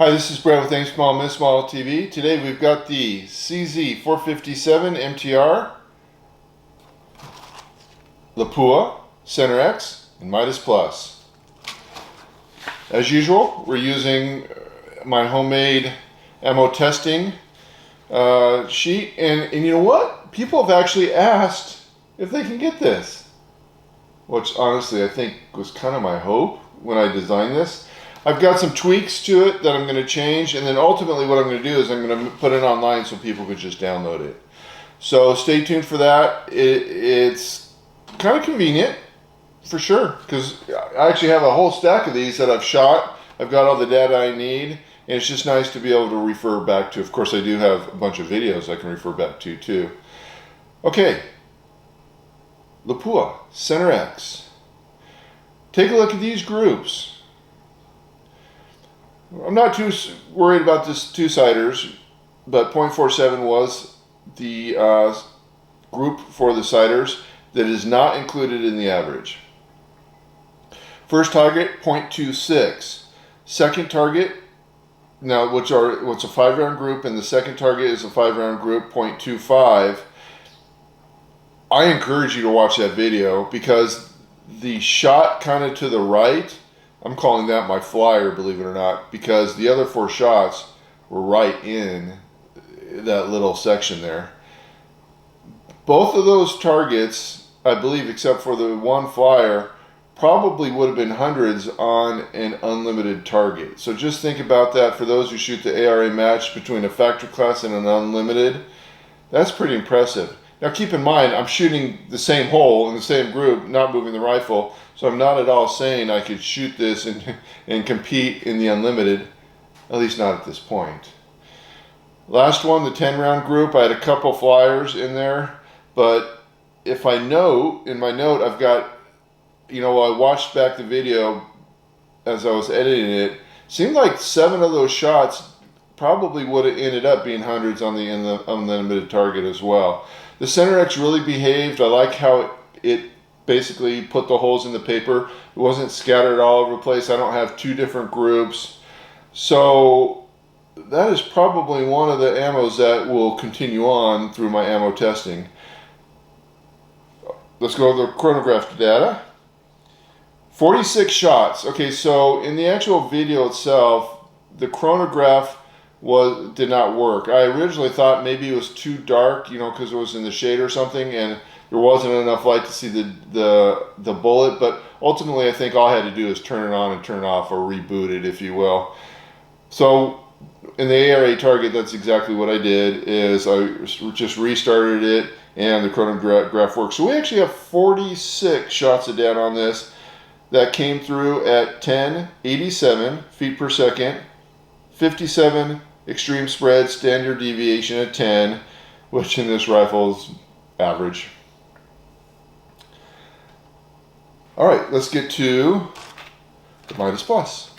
Hi, this is Brad with Aim Small, Miss Small TV. Today we've got the CZ457 MTR, Lapua Center X, and Midas Plus. As usual, we're using my homemade ammo testing sheet, and you know what? People have actually asked if they can get this, which honestly I think was kind of my hope when I designed this. I've got some tweaks to it that I'm going to change, and then ultimately what I'm going to do is I'm going to put it online so people could just download it. So stay tuned for that. It's kind of convenient, for sure, because I actually have a whole stack of these that I've shot. I've got all the data I need, and it's just nice to be able to refer back to. Of course, I do have a bunch of videos I can refer back to, too. Okay, Lapua Center X. Take a look at these groups. I'm not too worried about this two-siders, but .47 was the group for the siders that is not included in the average. First target, .26. Second target, now what's a 5-round group, and the second target is a 5-round group, .25. I encourage you to watch that video because the shot kind of to the right, I'm calling that my flyer, believe it or not, because the other 4 shots were right in that little section there. Both of those targets, I believe, except for the one flyer, probably would have been hundreds on an unlimited target. So just think about that for those who shoot the ARA match between a factory class and an unlimited. That's pretty impressive. Now keep in mind, I'm shooting the same hole in the same group, not moving the rifle, so I'm not at all saying I could shoot this and compete in the unlimited, at least not at this point. Last one, the 10-round group, I had a couple flyers in there, but if I note, in my note, I've got, you know, I watched back the video as I was editing it, seemed like 7 of those shots probably would have ended up being hundreds on the unlimited target as well. The Center X really behaved. I like how it basically put the holes in the paper. It wasn't scattered all over the place. I don't have 2 different groups. So that is probably one of the ammos that will continue on through my ammo testing. Let's go to the chronograph data. 46 shots. Okay, so in the actual video itself, the chronograph did not work. I originally thought maybe it was too dark, you know, because it was in the shade or something, and there wasn't enough light to see the bullet. But ultimately, I think all I had to do is turn it on and turn it off, or reboot it, if you will. So in the ARA target, that's exactly what I did. Is I just restarted it, and the chronograph worked. So we actually have 46 shots of data on this that came through at 1087 feet per second, 57 extreme spread, standard deviation at 10, which in this rifle is average. All right, let's get to the Midas Plus.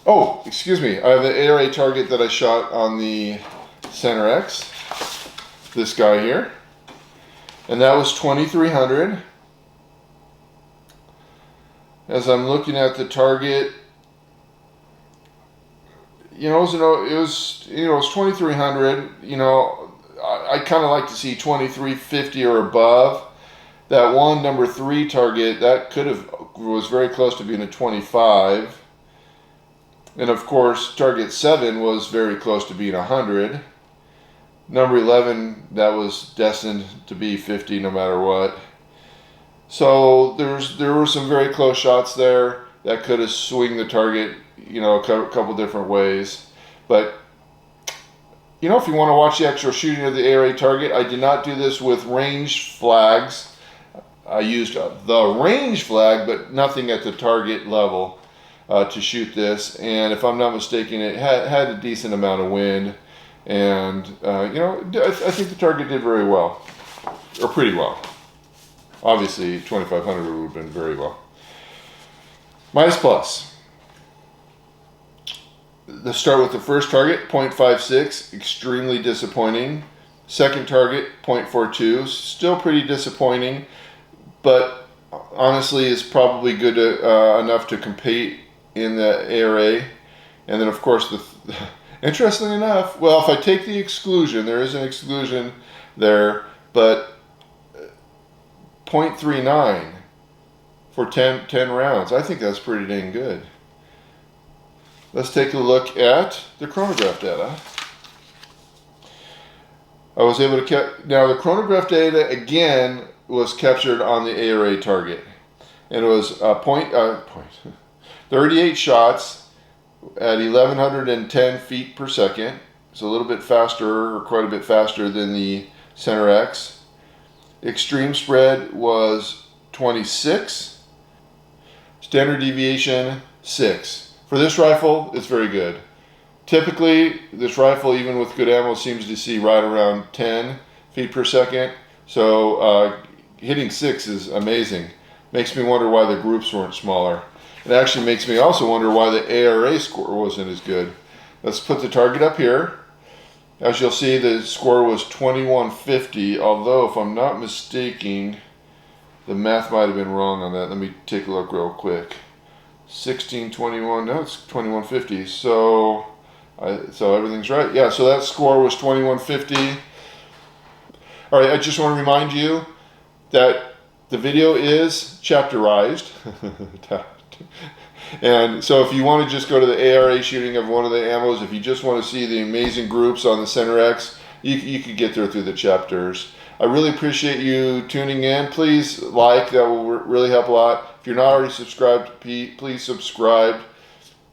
Oh, excuse me. I have an ARA target that I shot on the Center X, this guy here, and that was 2300. As I'm looking at the target, you know, it was 2300. You know, I kind of like to see 2350 or above. That one number 3 target, that was very close to being a 25. And of course, target 7 was very close to being 100. Number 11, that was destined to be 50 no matter what. So there were some very close shots there that could have swung the target, you know, a couple different ways. But, you know, if you want to watch the actual shooting of the ARA target, I did not do this with range flags. I used the range flag, but nothing at the target level to shoot this. And if I'm not mistaken, it had a decent amount of wind. And, you know, I think the target did very well, or pretty well. Obviously, 2500 would have been very well. Midas Plus. Let's start with the first target, .56, extremely disappointing. Second target, .42, still pretty disappointing, but honestly is probably good enough to compete in the ARA. And then of course, interestingly enough, well, if I take the exclusion, there is an exclusion there, but 0.39 for 10 rounds. I think that's pretty dang good. Let's take a look at the chronograph data. I was able to now the chronograph data again was captured on the ARA target, and it was 38 shots at 1110 feet per second. It's a little bit faster, or quite a bit faster than the Center X. Extreme spread was 26. Standard deviation 6. For this rifle, it's very good. Typically, this rifle, even with good ammo, seems to see right around 10 feet per second. So hitting 6 is amazing. Makes me wonder why the groups weren't smaller. It actually makes me also wonder why the ARA score wasn't as good. Let's put the target up here. As you'll see, the score was 2150, although if I'm not mistaken, the math might have been wrong on that. Let me take a look real quick. 1621, no, it's 2150. So everything's right. Yeah, so that score was 2150. All right, I just want to remind you that the video is chapterized. And so if you want to just go to the ARA shooting of one of the ammos, if you just want to see the amazing groups on the Center X, you could get there through the chapters. I really appreciate you tuning in. Please like, that will really help a lot. If you're not already subscribed, please subscribe.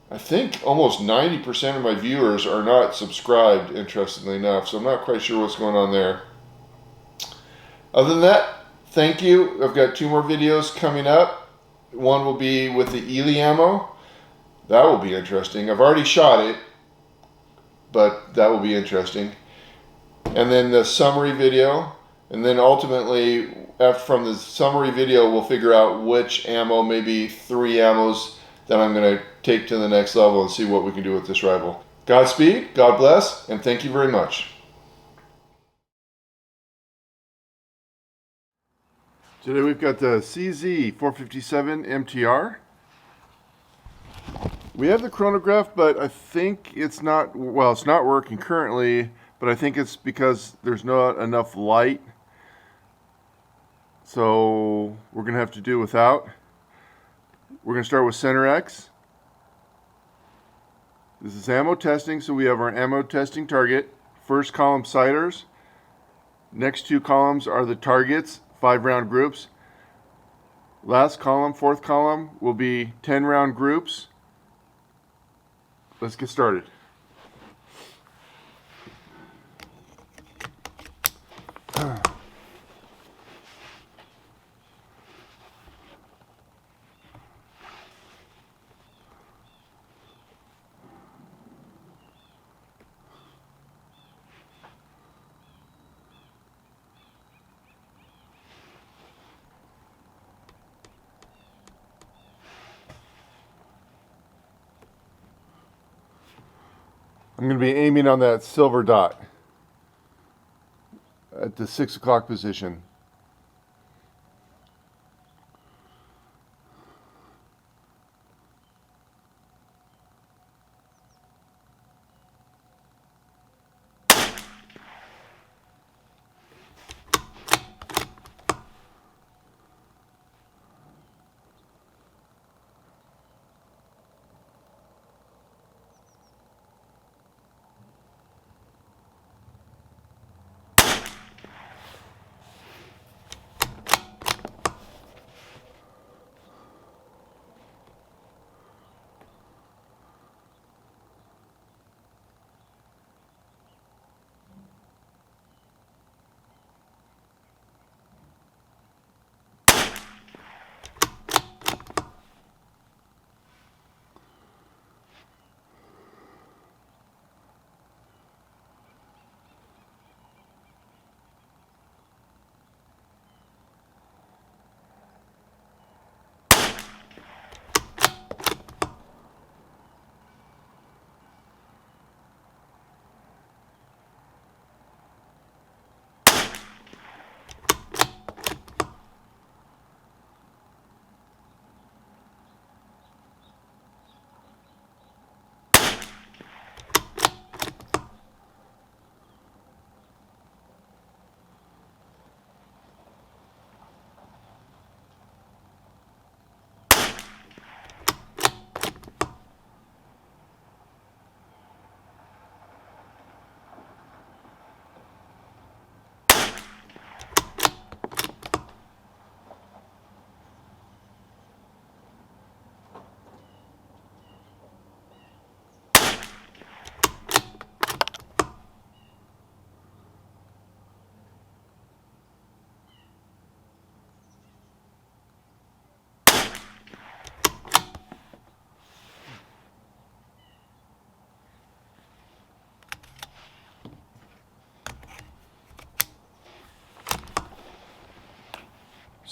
I think almost 90% of my viewers are not subscribed, interestingly enough, so I'm not quite sure what's going on there. Other than that, thank you. I've got 2 more videos coming up. One will be with the Ely ammo. That will be interesting. I've already shot it, but that will be interesting. And then the summary video. And then ultimately, from the summary video, we'll figure out which ammo, maybe 3 ammos, that I'm going to take to the next level and see what we can do with this rifle. Godspeed, God bless, and thank you very much. Today we've got the CZ457 MTR. We have the chronograph, but I think it's not, well, it's not working currently, but I think it's because there's not enough light. So we're going to have to do without. We're going to start with Center X. This is ammo testing, so we have our ammo testing target. First column sighters. Next 2 columns are the targets, 5 round groups. Last column, 4th column, will be 10 round groups. Let's get started. I'm going to be aiming on that silver dot at the 6 o'clock position.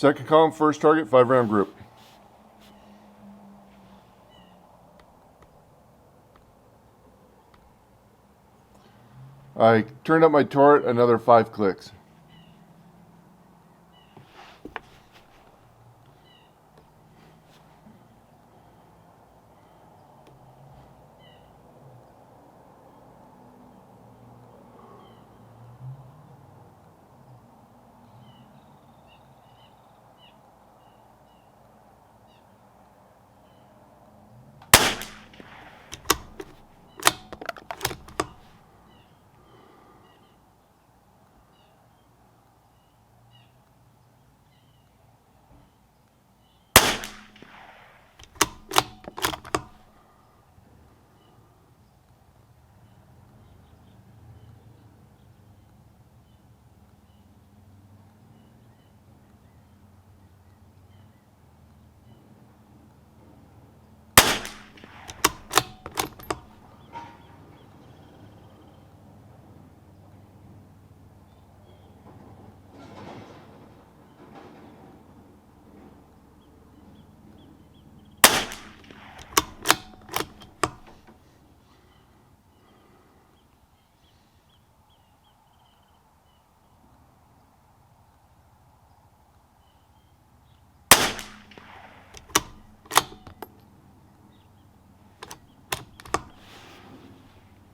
Second column, first target, 5-round group. I turned up my torque another 5 clicks.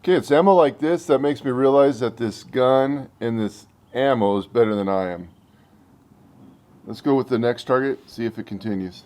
Okay, it's ammo like this that makes me realize that this gun and this ammo is better than I am. Let's go with the next target, see if it continues.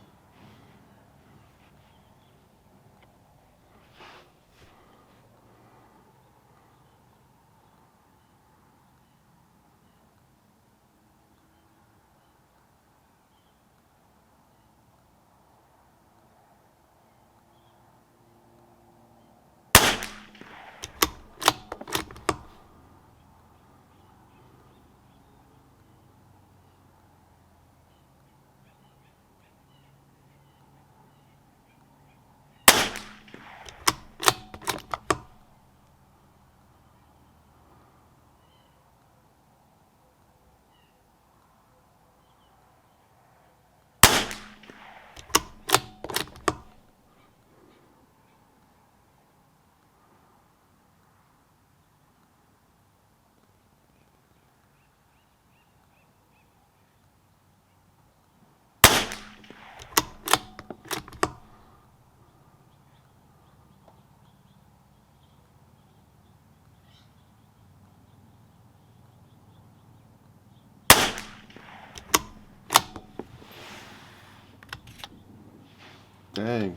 Dang.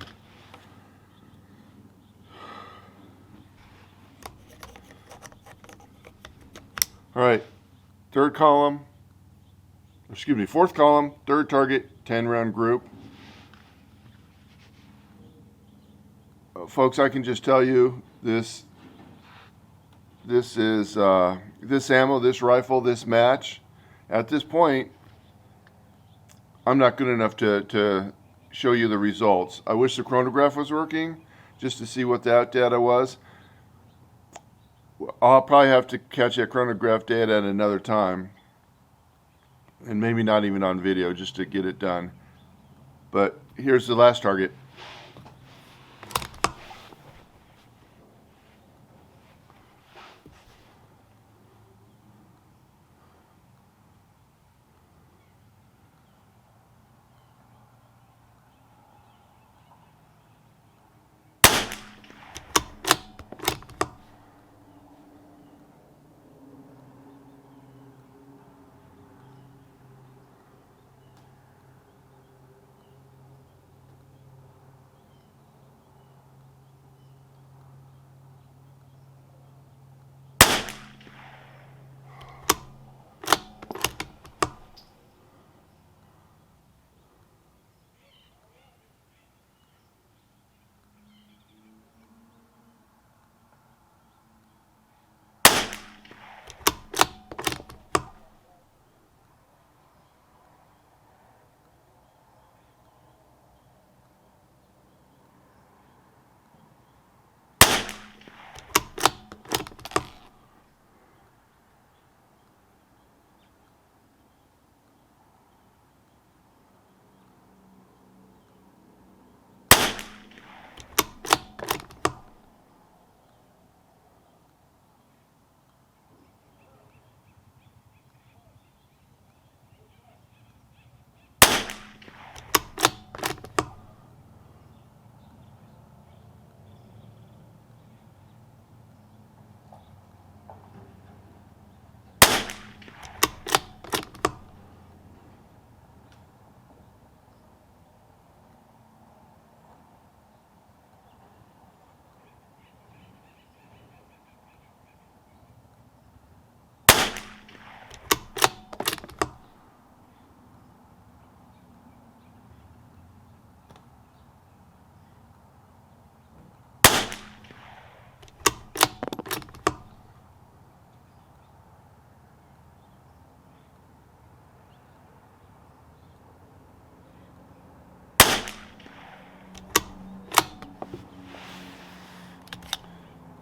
All right, fourth column, third target, 10-round group. Folks, I can just tell you this is this ammo, this rifle, this match. At this point, I'm not good enough to show you the results. I wish the chronograph was working just to see what that data was. I'll probably have to catch that chronograph data at another time, and maybe not even on video, just to get it done. But here's the last target.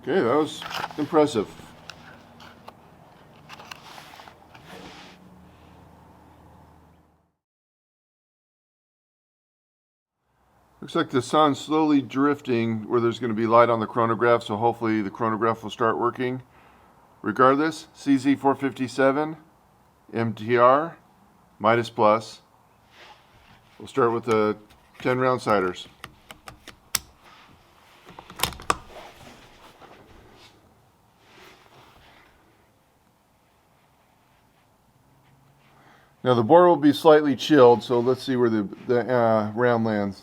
Okay, that was impressive. Looks like the sun's slowly drifting where there's going to be light on the chronograph, so hopefully the chronograph will start working. Regardless, CZ457, MTR, Midas Plus. We'll start with the 10 round siders. Now the bore will be slightly chilled, so let's see where the round lands.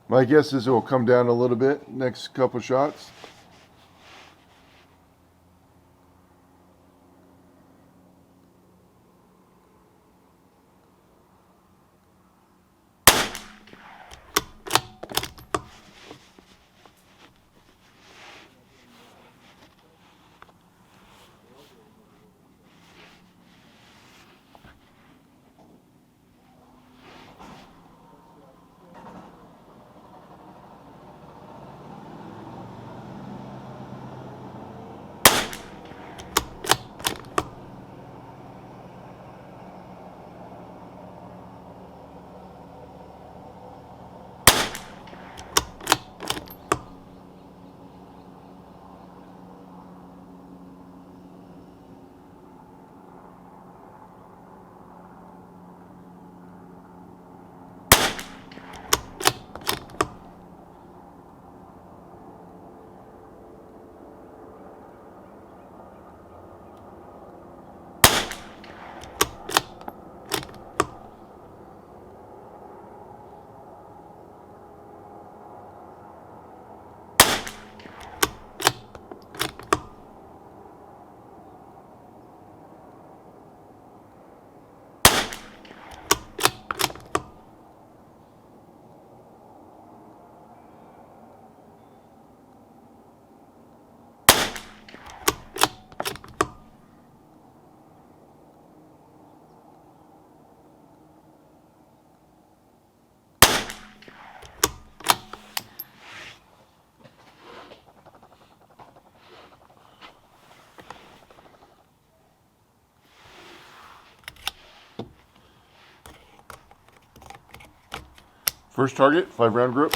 My guess is it will come down a little bit next couple shots. First target, 5 round group.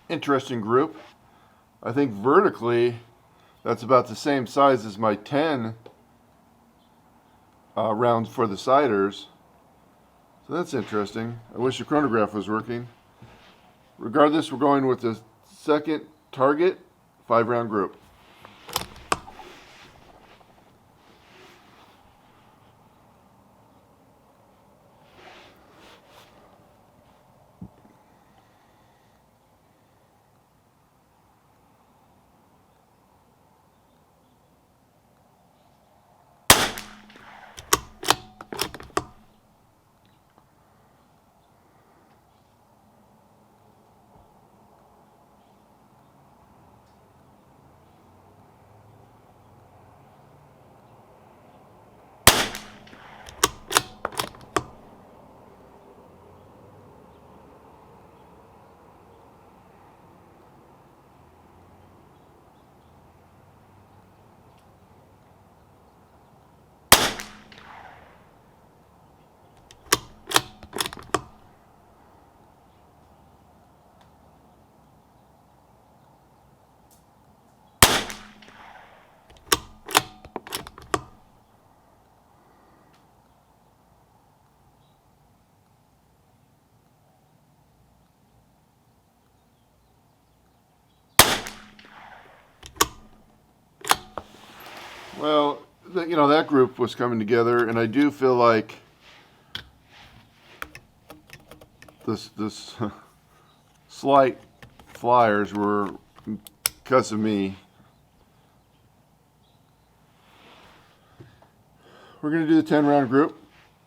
Interesting group. I think vertically that's about the same size as my 10 rounds for the siders. So that's interesting. I wish the chronograph was working. Regardless, we're going with the second target, 5 round group. you know, that group was coming together, and I do feel like this slight flyers were because of me. We're going to do the 10 round group,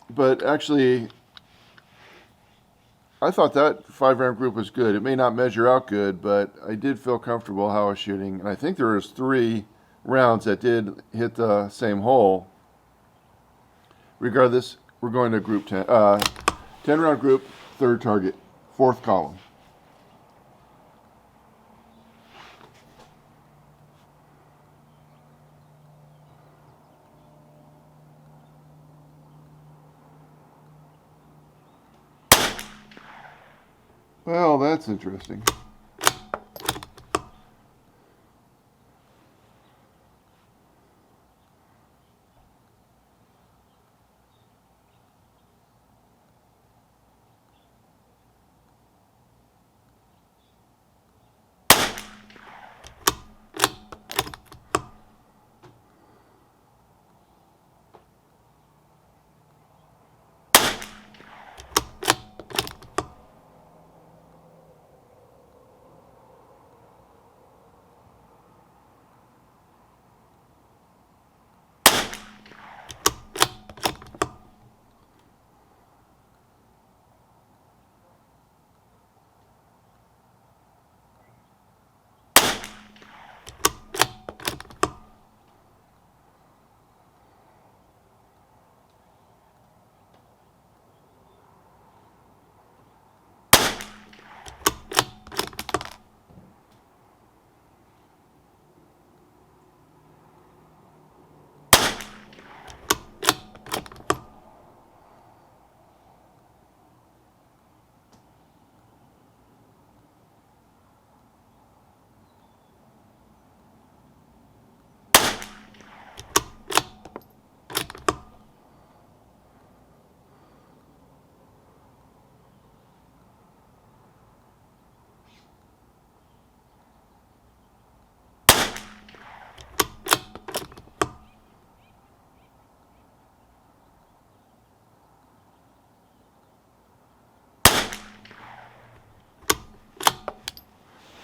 but actually I thought that 5 round group was good. It may not measure out good, but I did feel comfortable how I was shooting, and I think there was 3 rounds that did hit the same hole. Regardless, we're going to group 10 round group, 3rd target, 4th column. Well, that's interesting.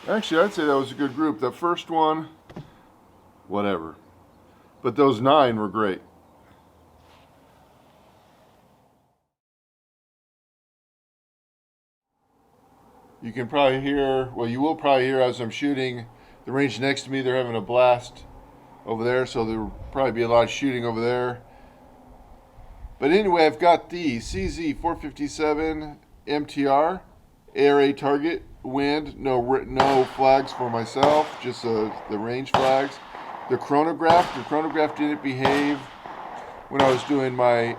Actually, I'd say that was a good group. The first one, whatever. But those 9 were great. You can probably hear, well, you will probably hear as I'm shooting, the range next to me, they're having a blast over there, so there will probably be a lot of shooting over there. But anyway, I've got the CZ457 MTR, ARA target, wind, no flags for myself, just the range flags. The Chronograph didn't behave when I was doing my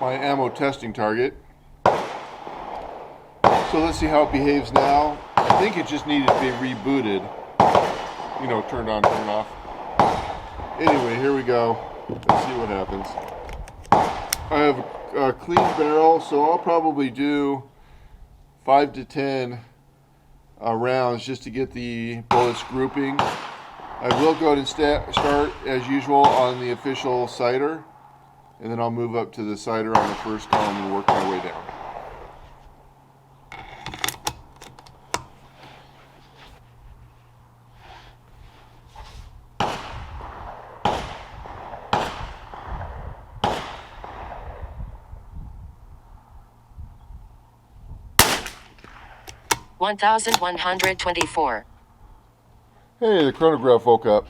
ammo testing target. So let's see how it behaves now. I think it just needed to be rebooted. You know, turned on, turned off. Anyway, here we go. Let's see what happens. I have a clean barrel, so I'll probably do 5 to 10 rounds just to get the bullets grouping. I will go ahead and start as usual on the official sighter, and then I'll move up to the sighter on the first column and work my way down. $1,124. Hey, the chronograph woke up.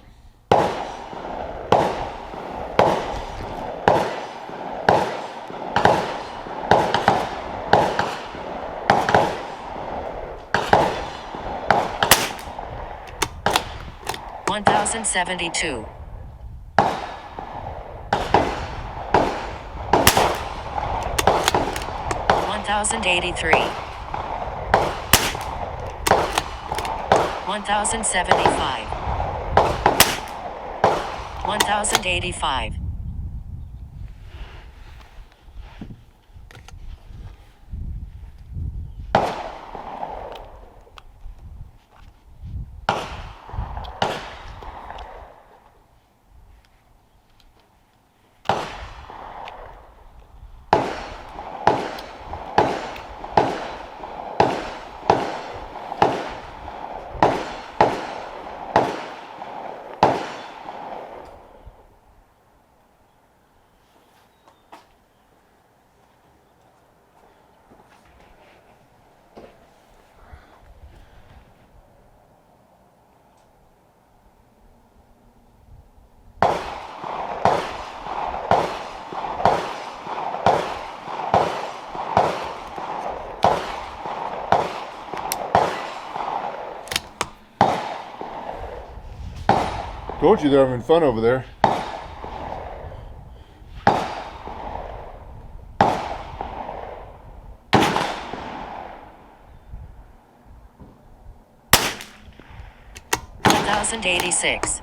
$1,072. $1,083. $1,075. $1,085. Told you they're having fun over there. $1,086.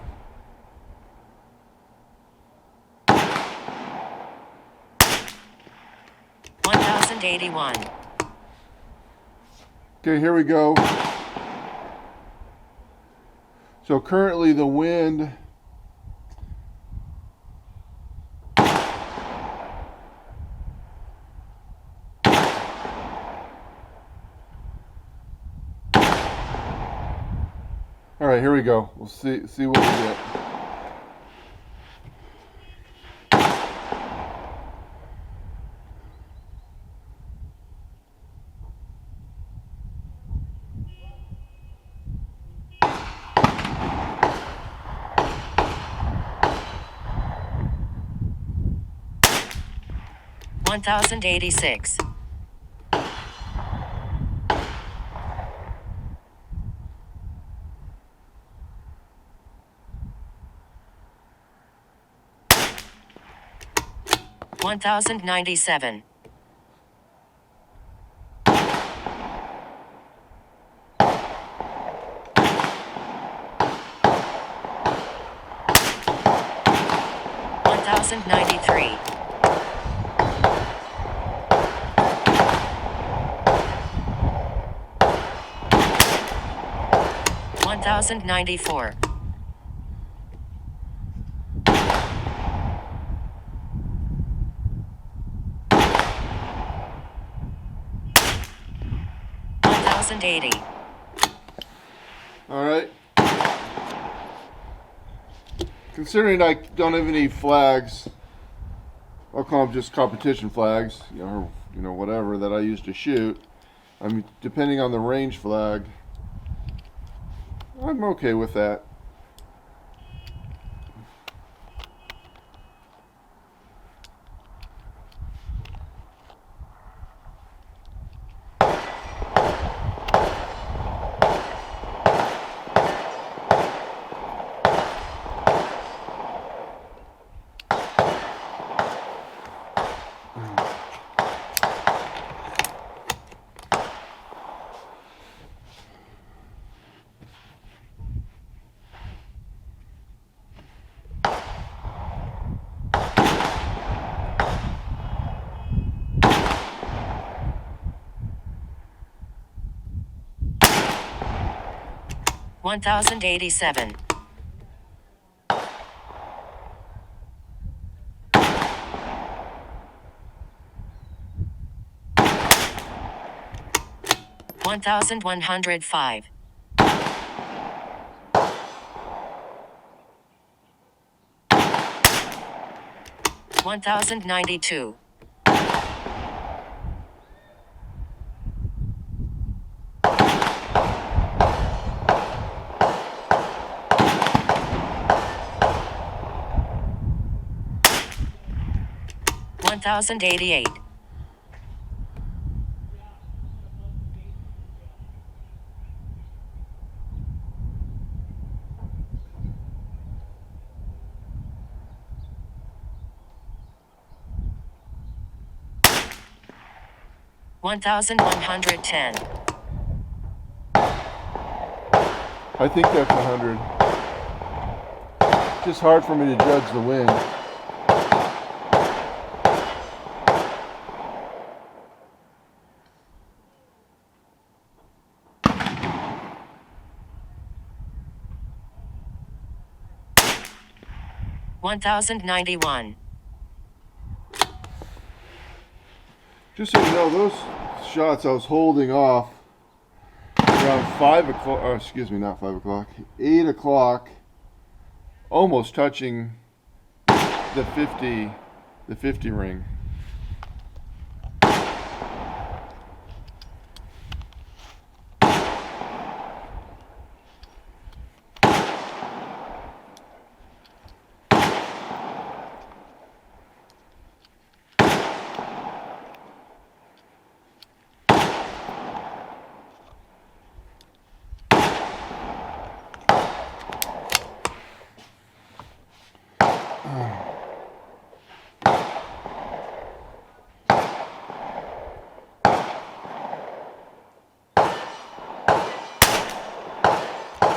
$1,081. Okay, here we go. So currently the wind all right, here we go. We'll see what we get. $1,086. $1,097. $1,093. $1,094. $1,080. All right. Considering I don't have any flags, I'll call them just competition flags, or whatever that I use to shoot. I mean, depending on the range flag, I'm okay with that. $1,087. $1,105. $1,092. $1,088. $1,110. I think that's 100. It's just hard for me to judge the wind. $1,091. Just so you know, those shots I was holding off around 5 o'clock, oh, excuse me, not 5 o'clock, 8 o'clock, almost touching the 50 ring.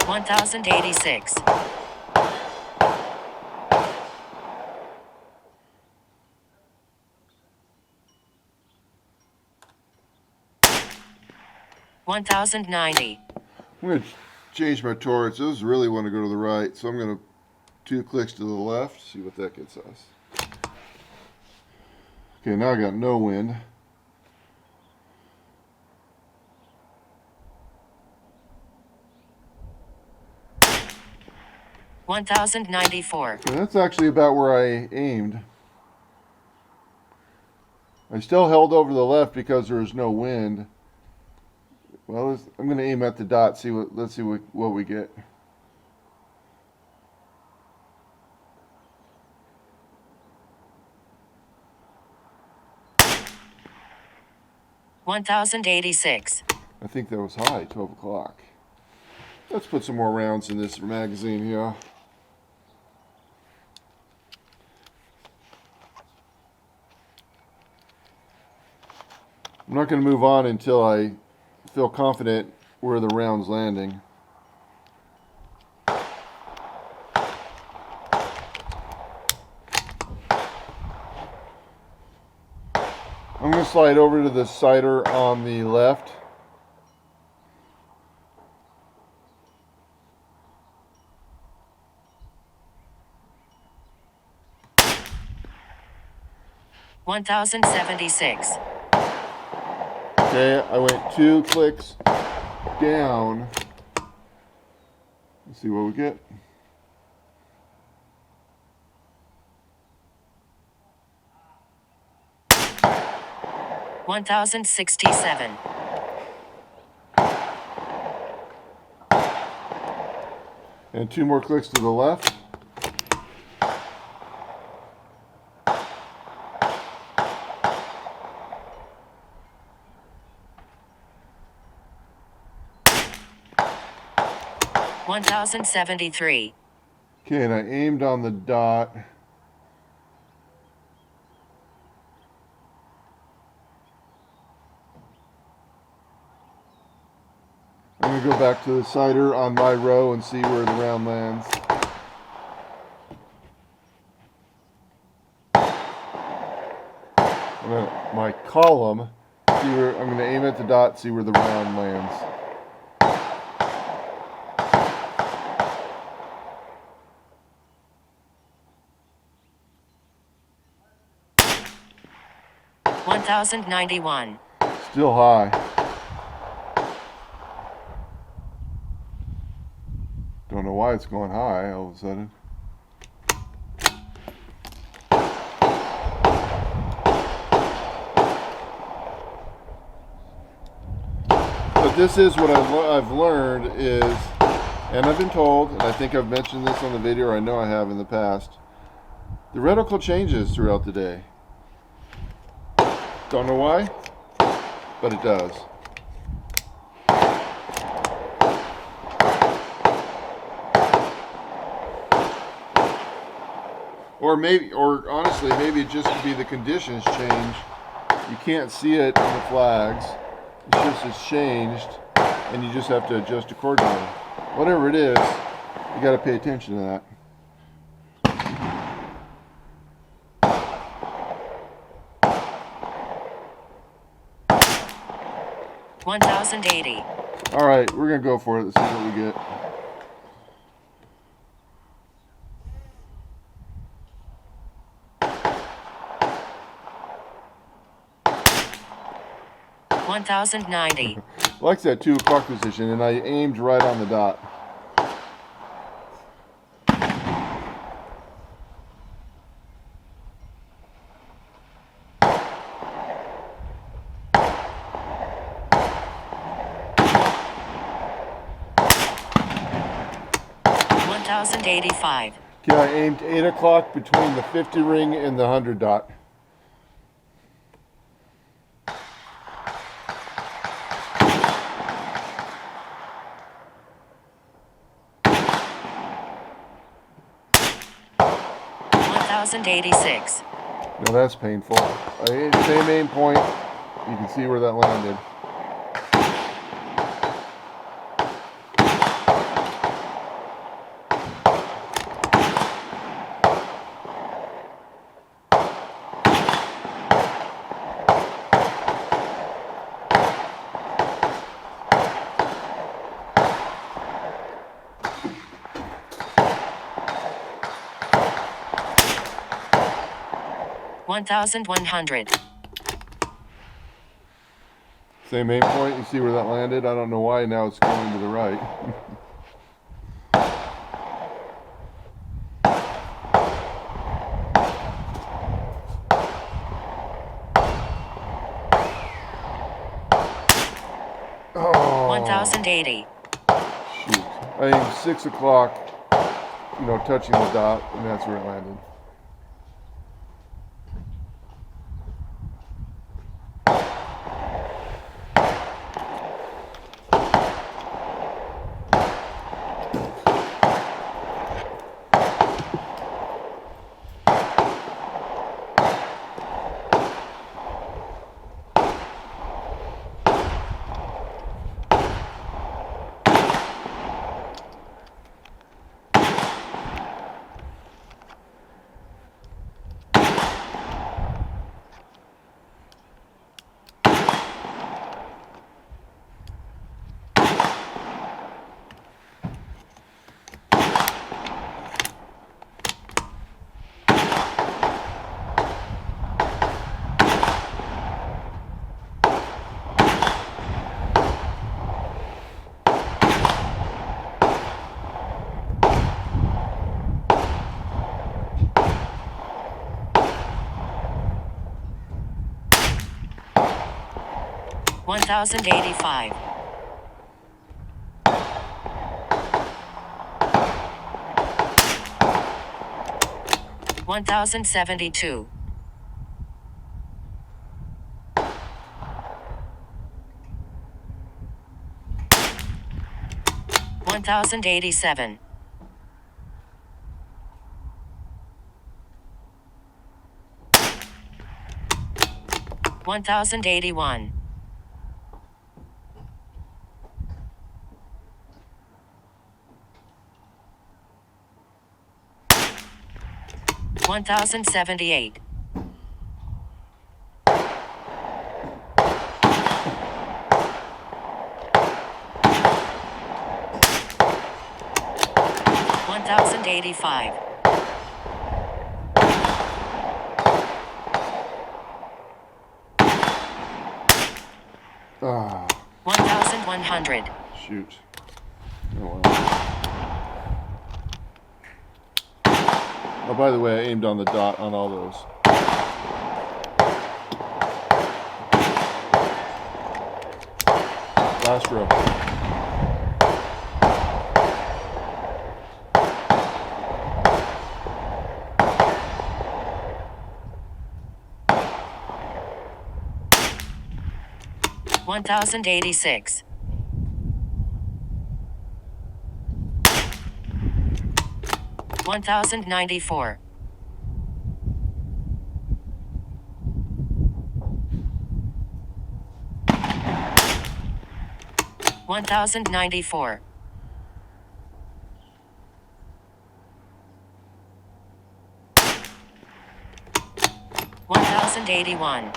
1086. 1090. I'm going to change my torch. Those really want to go to the right, so I'm going to 2 clicks to the left, see what that gets us. Okay, now I got no wind. $1,094. Okay, that's actually about where I aimed. I still held over the left because there was no wind. Well, I'm going to aim at the dot. Let's see what we get. $1,086. I think that was high, 12 o'clock. Let's put some more rounds in this magazine here. I'm not going to move on until I feel confident where the round's landing. I'm going to slide over to the sighter on the left. $1,076. Okay, I went 2 clicks down. Let's see what we get. $1,067. And 2 more clicks to the left. $1,073. Okay, and I aimed on the dot. I'm going to go back to the sighter on my row and see where the round lands. My column, I'm going to aim at the dot, see where the round lands. $1,091. Still high. Don't know why it's going high all of a sudden. But this is what I've learned is, and I've been told, and I think I've mentioned this on the video, or I know I have in the past, the reticle changes throughout the day. Don't know why, but it does. Or honestly, maybe it just could be the conditions change. You can't see it on the flags. It's just it's changed, and you just have to adjust accordingly. Whatever it is, you got to pay attention to that. $1,080. All right, we're gonna go for it. Let's see what we get. $1,090. Likes that 2 o'clock position, and I aimed right on the dot. $1,085. Okay, I aimed 8 o'clock between the 50 ring and the 100 dot. $1,086. No, that's painful. I aimed the same aim point. You can see where that landed. 1,100. Same aim point. You see where that landed? I don't know why now it's going to the right. Oh. 1,080. Shoot. I aimed 6 o'clock, touching the dot, and that's where it landed. One 1,085. 1,072. 1,087. 1,081. 1,078. 1,085. 1,100. Shoot. Oh, wow. Oh, by the way, I aimed on the dot on all those. Last row. One 1,086. 1,094. 1,094. 1,081.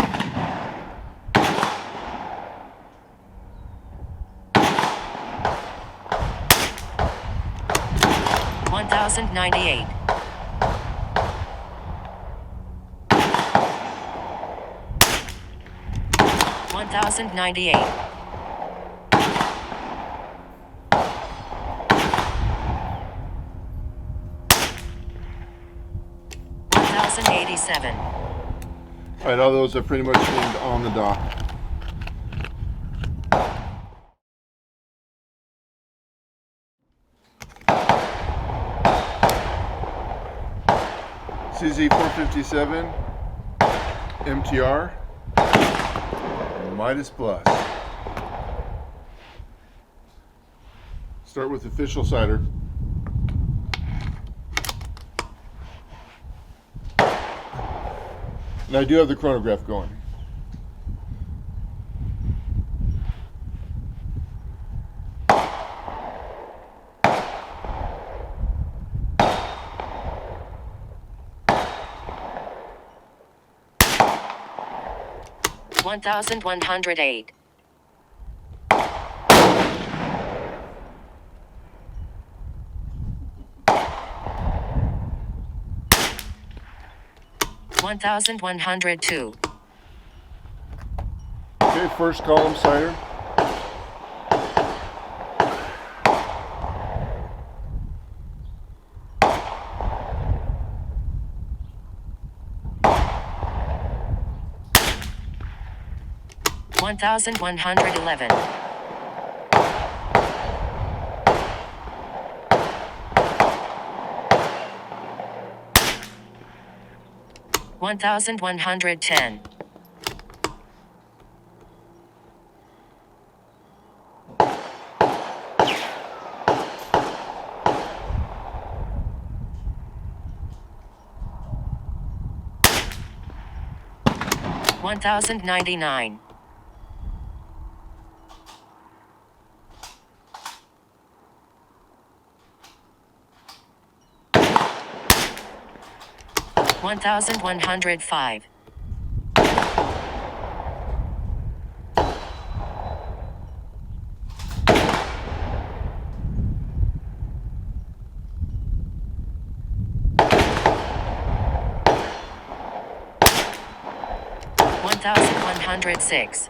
1,098. 1,098. 1,087. All right, all those are pretty much aimed on the dot. CZ457, MTR, Midas Plus. Start with official cider. And I do have the chronograph going. One 1,108. 1,089. 1102. Okay, first column cider. $1,111. $1,110. $1,099. $1,105. $1,106.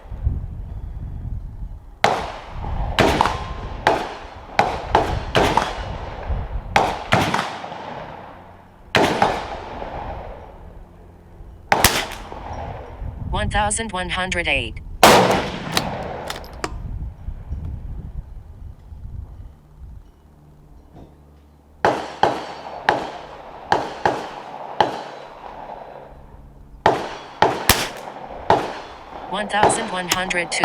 $1,108. $1,102.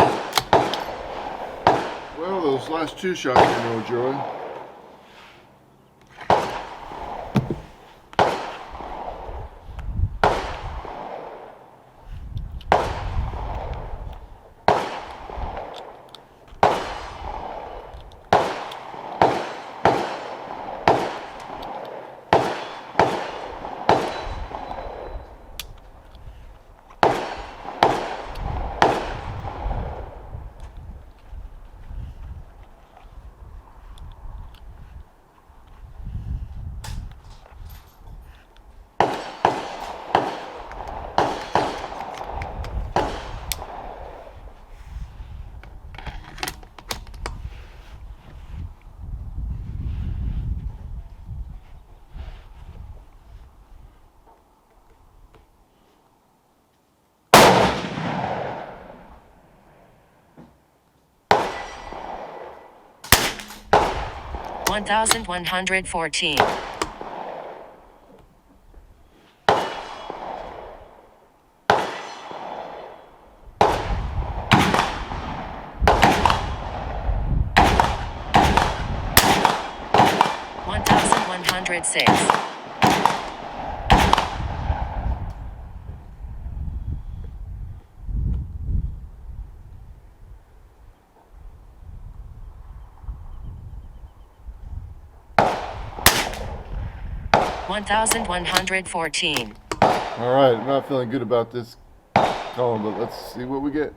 Well, those last two shots are no joy. $1,114. $1,106. $1,114. All right, I'm not feeling good about this column, but let's see what we get.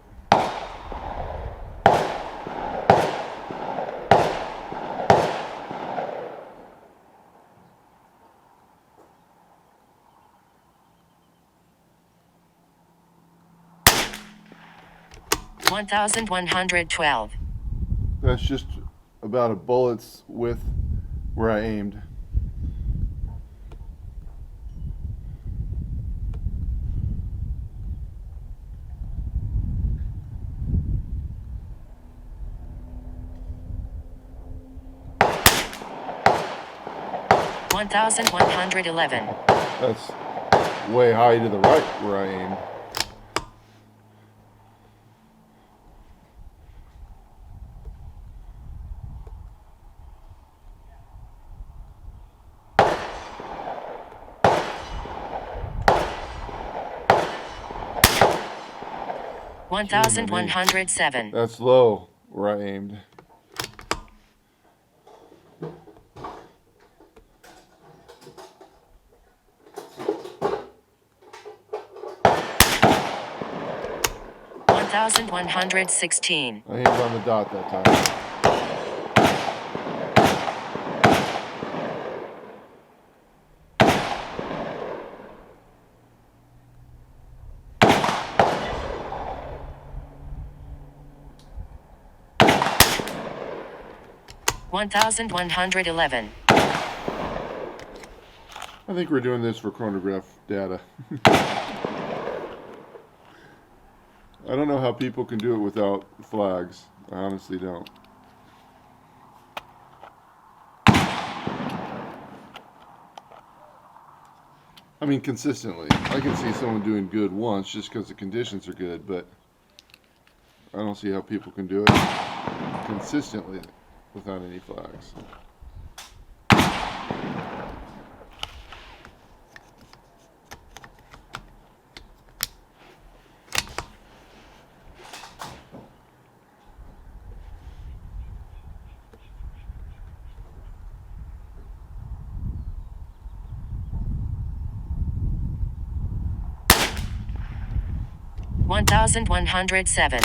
$1,112. That's just about a bullet's width where I aimed. $1,111. That's way high to the right where I aimed. $1,107. That's low where I aimed. $1,116. I aimed on the dot that time. 1111. I think we're doing this for chronograph data. I don't know how people can do it without flags. I honestly don't. I mean, consistently. I can see someone doing good once just because the conditions are good, but I don't see how people can do it consistently without any flags. One 1107.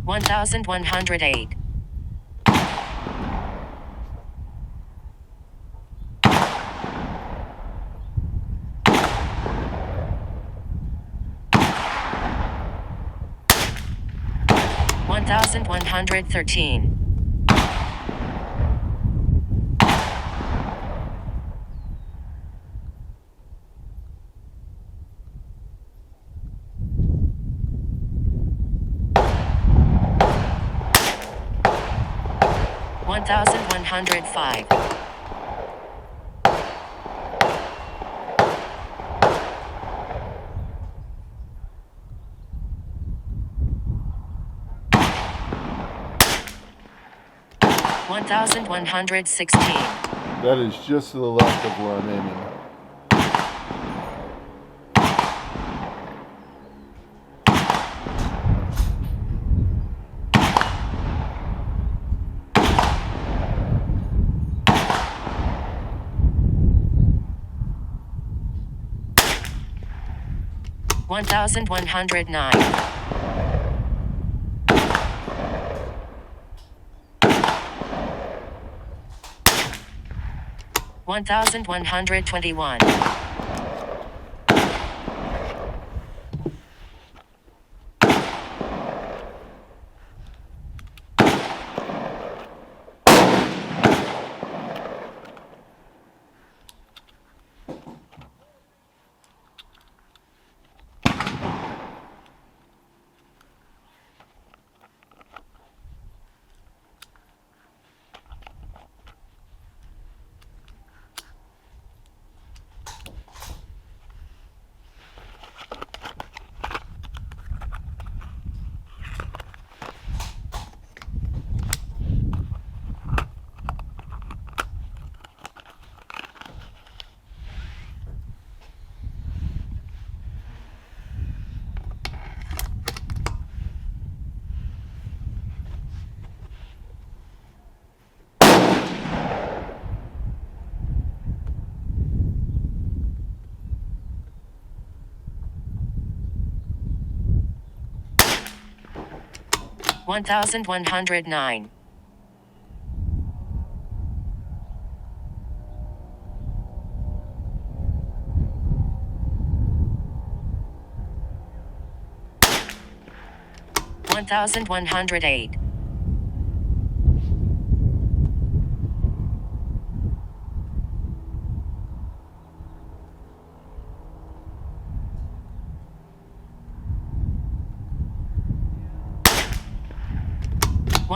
1108. 1113. 1105. 1116. That is just to the left of where I'm aiming. One 1109. 1121. 1109. 1108.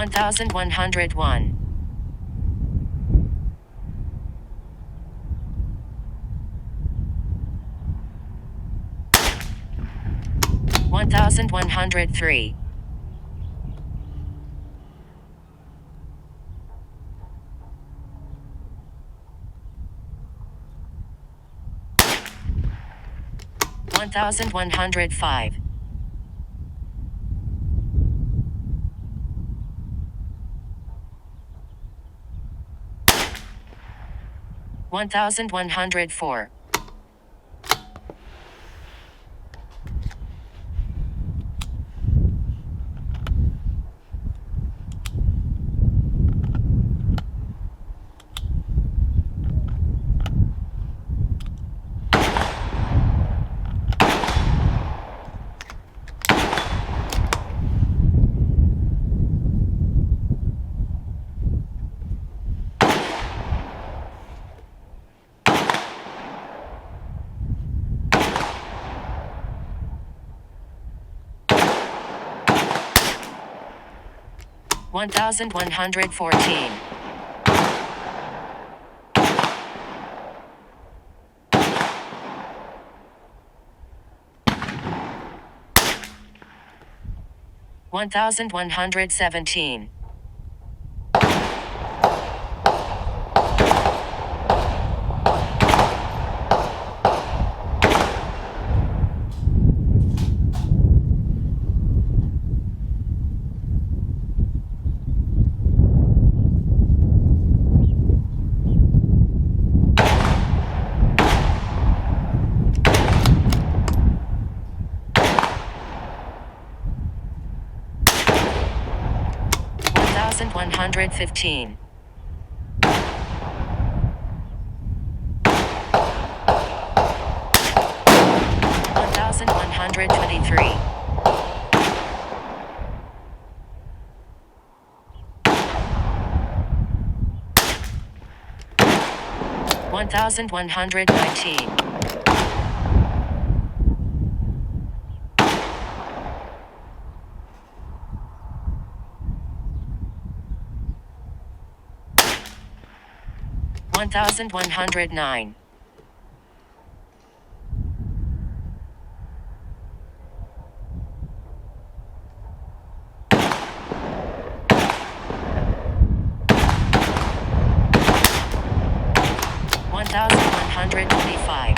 1101. 1103. 1105. 1104. 1106. 1114. 1117. 1115. 1123. 1119. 1109. 1125.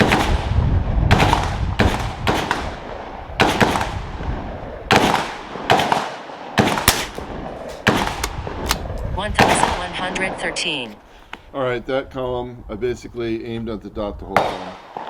1113. All right, that column I basically aimed at the dot the whole time.